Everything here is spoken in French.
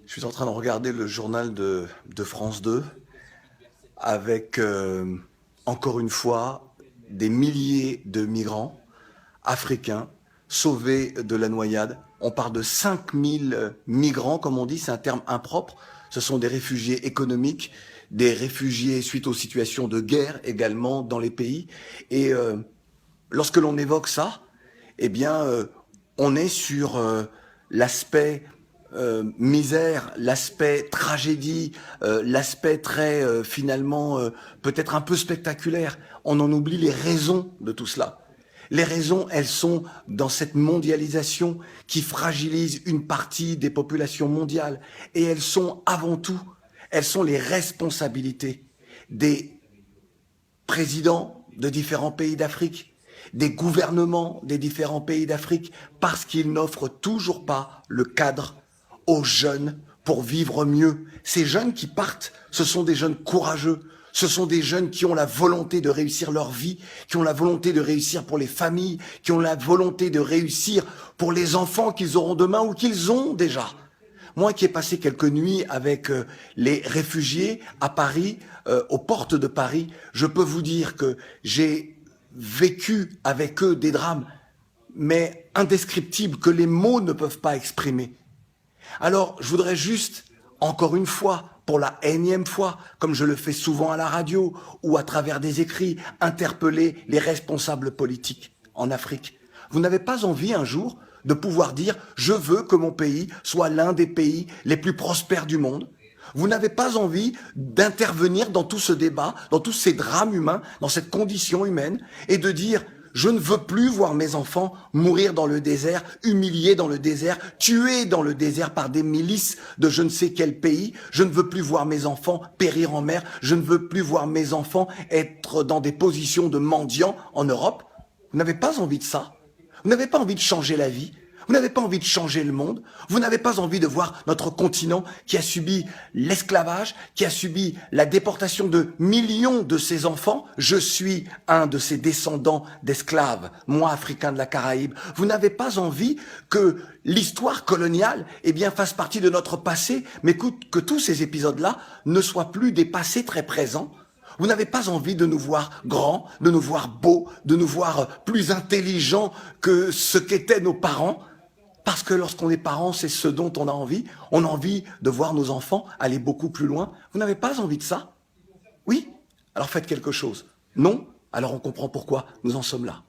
Je suis en train de regarder le journal de France 2 avec, encore une fois, des milliers de migrants africains sauvés de la noyade. On parle de 5000 migrants, comme on dit, c'est un terme impropre. Ce sont des réfugiés économiques, des réfugiés suite aux situations de guerre également dans les pays. Et lorsque l'on évoque ça, eh bien, on est sur l'aspect misère, l'aspect tragédie, l'aspect très finalement peut-être un peu spectaculaire. On en oublie les raisons de tout cela. Les raisons, elles sont dans cette mondialisation qui fragilise une partie des populations mondiales. Et elles sont avant tout, elles sont les responsabilités des présidents de différents pays d'Afrique, des gouvernements des différents pays d'Afrique, parce qu'ils n'offrent toujours pas le cadre aux jeunes pour vivre mieux. Ces jeunes qui partent, ce sont des jeunes courageux, ce sont des jeunes qui ont la volonté de réussir leur vie, qui ont la volonté de réussir pour les familles, qui ont la volonté de réussir pour les enfants qu'ils auront demain ou qu'ils ont déjà. Moi qui ai passé quelques nuits avec les réfugiés à Paris, aux portes de Paris, je peux vous dire que j'ai vécu avec eux des drames, mais indescriptibles, que les mots ne peuvent pas exprimer. Alors, je voudrais juste, encore une fois, pour la énième fois, comme je le fais souvent à la radio ou à travers des écrits, interpeller les responsables politiques en Afrique. Vous n'avez pas envie un jour de pouvoir dire « je veux que mon pays soit l'un des pays les plus prospères du monde ». Vous n'avez pas envie d'intervenir dans tout ce débat, dans tous ces drames humains, dans cette condition humaine, et de dire « je ne veux plus voir mes enfants mourir dans le désert, humiliés dans le désert, tués dans le désert par des milices de je ne sais quel pays. Je ne veux plus voir mes enfants périr en mer. Je ne veux plus voir mes enfants être dans des positions de mendiants en Europe. » Vous n'avez pas envie de ça. Vous n'avez pas envie de changer la vie. Vous n'avez pas envie de changer le monde. Vous n'avez pas envie de voir notre continent qui a subi l'esclavage, qui a subi la déportation de millions de ses enfants. Je suis un de ces descendants d'esclaves, moi, africain de la Caraïbe. Vous n'avez pas envie que l'histoire coloniale, eh bien, fasse partie de notre passé, mais que tous ces épisodes-là ne soient plus des passés très présents. Vous n'avez pas envie de nous voir grands, de nous voir beaux, de nous voir plus intelligents que ce qu'étaient nos parents. Parce que lorsqu'on est parent, c'est ce dont on a envie. On a envie de voir nos enfants aller beaucoup plus loin. Vous n'avez pas envie de ça? Oui? Alors faites quelque chose. Non? Alors on comprend pourquoi nous en sommes là.